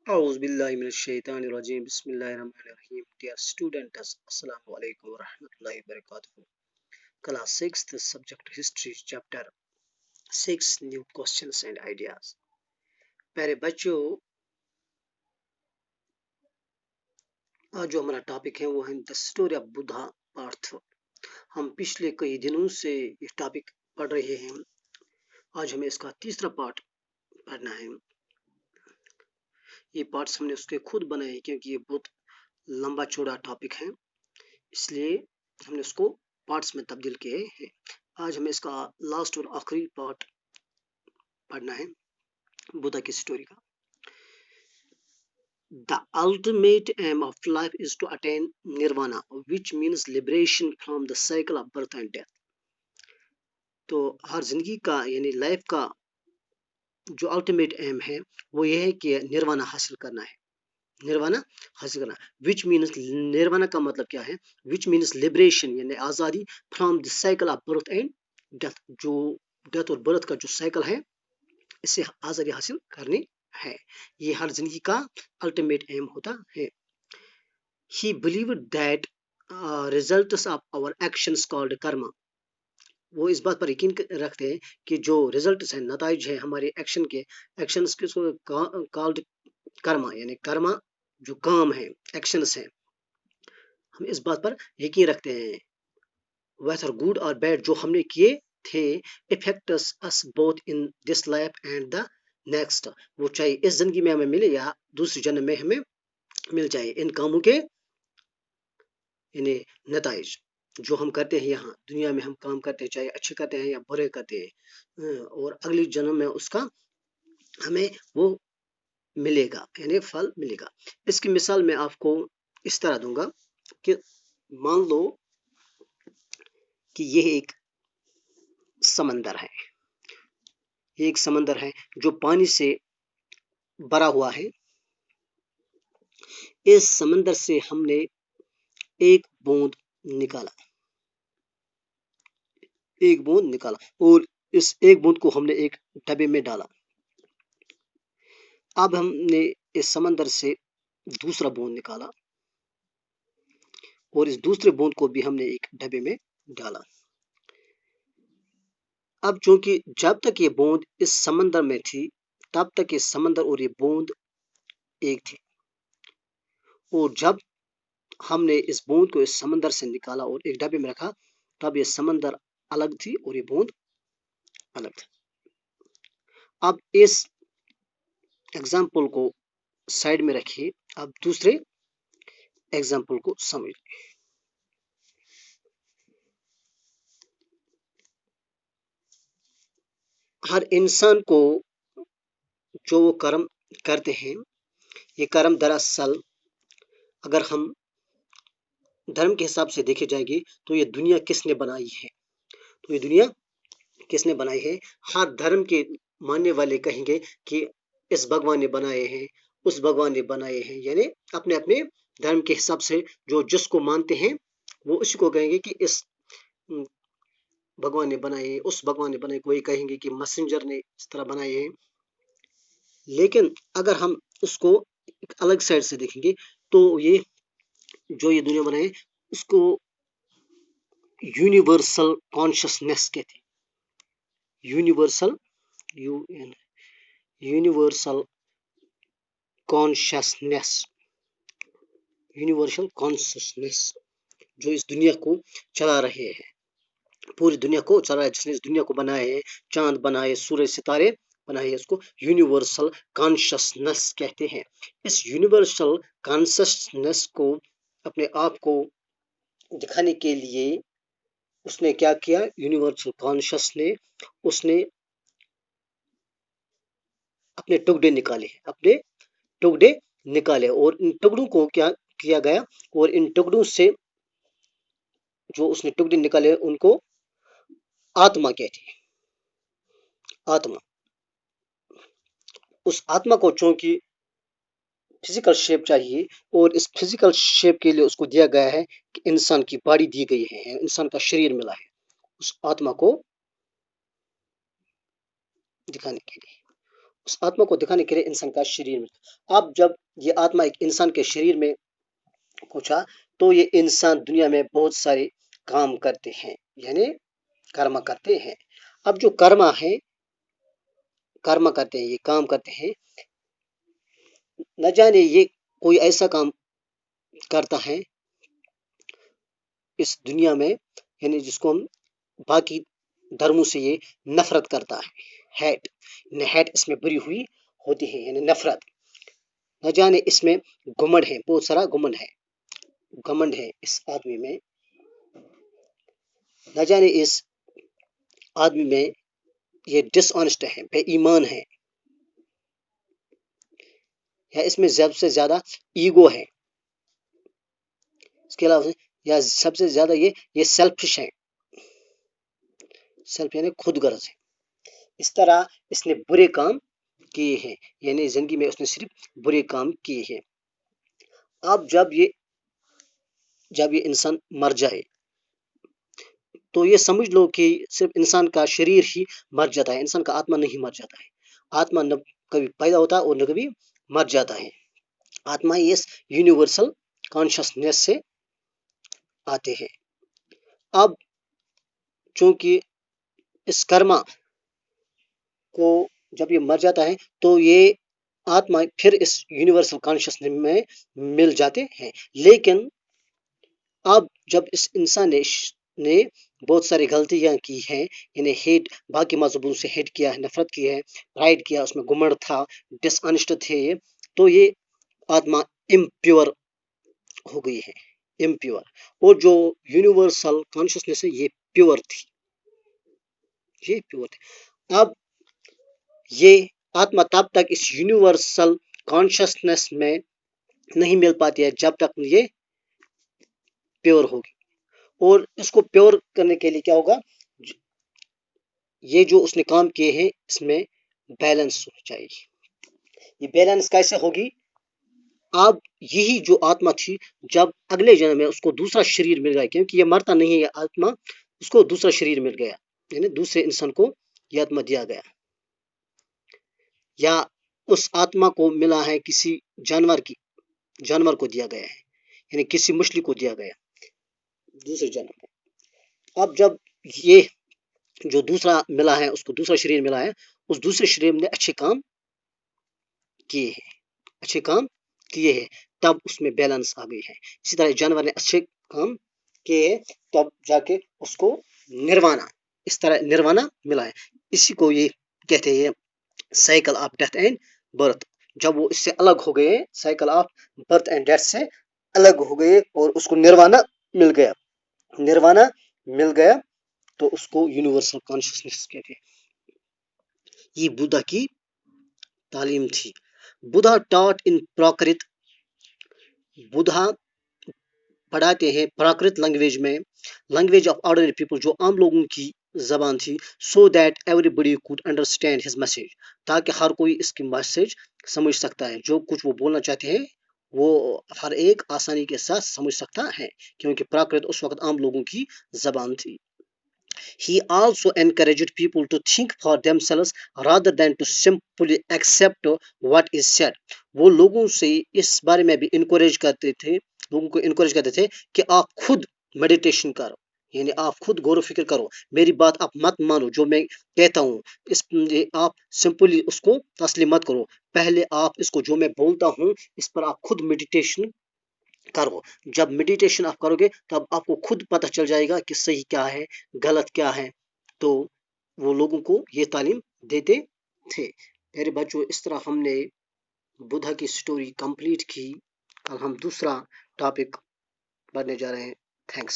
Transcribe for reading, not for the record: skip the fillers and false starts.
أعوذ بالله من الشيطان الرجيم بسم الله الرحمن الرحيم. Dear students, Assalamu alaikum wa rahmatullahi wa barakatuh. Class 6th subject history chapter 6 new questions and ideas. प्यारे बच्चों, आज जो हमारा टॉपिक है वो है the story of Buddha part 4. हम पिछले कई दिनों से ये टॉपिक पढ़ रहे हैं. आज हमें इसका तीसरा पार्ट पढ़ना है. ये पार्ट्स हमने उसके खुद बनाए क्योंकि ये बहुत लंबा चौड़ा टॉपिक है, इसलिए हमने उसको पार्ट्स में तब्दील किए हैं. आज हमें इसका लास्ट और आखिरी पार्ट पढ़ना है बुद्धा की स्टोरी का. The ultimate aim of life is to attain nirvana, which means liberation from the cycle of birth and death. तो हर जिंदगी का यानी लाइफ का जो अल्टीमेट एम है वो ये है कि निर्वाणा हासिल करना है. निर्वाणा हासिल करना, विच मीन्स निर्वाणा का मतलब क्या है? विच मीन्स लिबरेशन यानी आज़ादी from the cycle of birth and death. जो डेथ और बर्थ का जो साइकिल है इससे आज़ादी हासिल करनी है. ये हर जिंदगी का अल्टीमेट एम होता है. He believed that results of our actions called karma. वो इस बात पर यकीन रखते हैं कि जो रिजल्ट्स हैं, नताइज हैं हमारे एक्शन के, एक्शंस के कॉल्ड कर्मा यानी कर्मा जो काम है, एक्शंस हैं, हम इस बात पर यकीन रखते हैं. whether good or bad जो हमने किए थे affects us both in this life and the next. वो चाहे इस जिंदगी में हमें मिले या दूसरी जन्म में हमें मिल जाए. इन कामों के यानी नताइज जो हम करते हैं यहाँ दुनिया में, हम काम करते हैं चाहे अच्छे करते हैं या बुरे करते हैं, और अगली जन्म में उसका हमें वो मिलेगा यानी फल मिलेगा. इसकी मिसाल मैं आपको इस तरह दूंगा कि मान लो कि यह एक समंदर है. ये एक समंदर है जो पानी से भरा हुआ है. इस समंदर से हमने एक बूंद निकाला, एक बूंद निकाला और इस एक बूंद को हमने एक डब्बे में डाला. अब हमने इस समंदर से दूसरा बूंद निकाला और इस दूसरे बूंद को भी हमने एक डब्बे में डाला. अब चूंकि जब तक ये बूंद इस समंदर में थी तब तक ये समंदर और ये बूंद एक थी, और जब हमने इस बूंद को इस समंदर से निकाला और एक डब्बे में रखा तब ये समंदर अलग थी और ये बूंद अलग थी. अब इस एग्जाम्पल को साइड में रखिए, अब दूसरे एग्जाम्पल को समझिए. हर इंसान को जो वो कर्म करते हैं, ये कर्म दरअसल अगर हम धर्म के हिसाब से देखे जाएगी तो ये दुनिया किसने बनाई है, तो ये दुनिया किसने बनाई है? हर धर्म के मानने वाले कहेंगे कि इस भगवान ने बनाए हैं, उस भगवान ने बनाए हैं, यानी अपने अपने धर्म के हिसाब से जो जिसको मानते हैं वो उसी को कहेंगे कि इस भगवान ने बनाए, उस भगवान ने बनाए. कोई कहेंगे कि मैसेंजर ने इस तरह बनाए हैं. लेकिन अगर हम उसको एक अलग साइड से देखेंगे तो ये जो ये दुनिया बनाए उसको यूनिवर्सल कॉन्शियसनेस कहते हैं. Universal universal consciousness, universal consciousness जो इस दुनिया को चला रहे हैं, पूरी दुनिया को चला रहा है, जिसने इस दुनिया को बनाया है, चांद बनाए, सूरज सितारे बनाए, इसको यूनिवर्सल कॉन्शियसनेस कहते हैं. इस यूनिवर्सल कॉन्शियसनेस को अपने आप को दिखाने के लिए उसने क्या किया? यूनिवर्सल कॉन्शियस ने उसने अपने टुकड़े निकाले, अपने टुकड़े निकाले और इन टुकड़ों को क्या किया गया, और इन टुकड़ों से जो उसने टुकड़े निकाले उनको आत्मा कहते हैं. आत्मा, उस आत्मा को चूंकि फिजिकल शेप चाहिए और इस फिजिकल शेप के लिए उसको दिया गया है कि इंसान की बॉडी दी गई है, इंसान का शरीर मिला है उस आत्मा को दिखाने के लिए. उस आत्मा को दिखाने के लिए इंसान का शरीर में। अब जब ये आत्मा एक इंसान के शरीर में पहुंचा तो ये इंसान दुनिया में बहुत सारे काम करते हैं, यानी कर्म करते हैं। अब जो कर्म करते हैं, ये काम करते हैं, न जाने ये कोई ऐसा काम करता है इस दुनिया में, यानी जिसको हम बाकी धर्मों से ये नफरत करता है। हेट इसमें भरी हुई होती है, यानी नफरत। न जाने इसमें घमंड है, बहुत सारा घमंड है इस आदमी में। न जाने इस आदमी में ये डिसऑनेस्ट है, बेईमान है, या इसमें सबसे ज्यादा ईगो है। इसके अलावा या सबसे ज्यादा ये सेल्फिश है, सेल्फ यानी खुद गर्ज है। इस तरह इसने बुरे काम किए हैं, यानी जिंदगी में उसने सिर्फ बुरे काम किए हैं। अब जब ये इंसान मर जाए तो ये समझ लो कि सिर्फ इंसान का शरीर ही मर जाता है, इंसान का आत्मा नहीं मर जाता है। आत्मा न कभी पैदा होता है और न कभी मर जाता है। आत्मा इस यूनिवर्सल कॉन्शियसनेस से आते हैं। अब चूंकि इस कर्मा को जब ये मर जाता है तो ये आत्मा फिर इस यूनिवर्सल कॉन्शियसनेस में मिल जाते हैं। लेकिन अब जब इस इंसान ने बहुत सारी गलतियां की हैं, यानी हेट, बाकी मजहबों से हेट किया है, नफरत की है, प्राइड किया, उसमें घमंड था, डिसऑनेस्ट थे ये, तो ये आत्मा इम्प्योर हो गई है, इम्प्योर। और जो यूनिवर्सल कॉन्शियसनेस है ये प्योर थी, ये प्योर थी। अब ये आत्मा तब तक इस यूनिवर्सल कॉन्शियसनेस में नहीं मिल पाती है जब तक ये प्योर होगी। और इसको प्योर करने के लिए क्या होगा, ये जो उसने काम किए हैं इसमें बैलेंस होना चाहिए। ये बैलेंस कैसे होगी? अब यही जो आत्मा थी, जब अगले जन्म में उसको दूसरा शरीर मिल गया, क्योंकि ये मरता नहीं है ये आत्मा, उसको दूसरा शरीर मिल गया, यानी दूसरे इंसान को ये आत्मा दिया गया, या उस आत्मा को मिला है किसी जानवर को दिया गया है, यानी किसी मछली को दिया गया दूसरे जन्म में। अब जब ये जो दूसरा मिला है, उसको दूसरा शरीर मिला है, उस दूसरे शरीर ने अच्छे काम किए हैं, तब उसमें बैलेंस आ गई है। इसी तरह जानवर ने अच्छे काम किए तब जाके उसको निर्वाणा, इस तरह निर्वाणा मिला है। इसी को ये कहते हैं cycle of death and birth. जब वो इससे अलग हो गए, cycle of birth and death से अलग हो गए और उसको निर्वाणा मिल गया, तो उसको यूनिवर्सल कॉन्शियसनेस कहते हैं। ये बुद्धा की तालीम थी। बुद्धा टॉट इन प्राकृत, बुद्धा पढ़ाते हैं प्राकृत लैंग्वेज में, लैंग्वेज ऑफ ऑर्डिनरी पीपल, जो आम लोगों की जबान थी, so that everybody could understand his message, ताकि हर कोई इसकी मैसेज समझ सकता है। जो कुछ वो बोलना चाहते हैं वो हर एक आसानी के साथ समझ सकता है, क्योंकि प्राकृत उस वक्त आम लोगों की जबान थी। He also encouraged people to think for themselves rather than to simply accept what is said. वो लोगों से इस बारे में भी लोगों को इनकरेज करते थे कि आप खुद मेडिटेशन करो, यानी आप खुद गौर फिक्र करो, मेरी बात आप मत मानो, जो मैं कहता हूँ आप सिंपली उसको तस्लीम मत करो, पहले आप इसको जो मैं बोलता हूँ इस पर आप खुद मेडिटेशन करो। जब मेडिटेशन आप करोगे तब आपको खुद पता चल जाएगा कि सही क्या है, गलत क्या है। तो वो लोगों को ये तालीम देते थे। मेरे बच्चों, इस तरह हमने बुद्धा की स्टोरी कंप्लीट की। कल हम दूसरा टॉपिक पढ़ने जा रहे हैं। थैंक्स।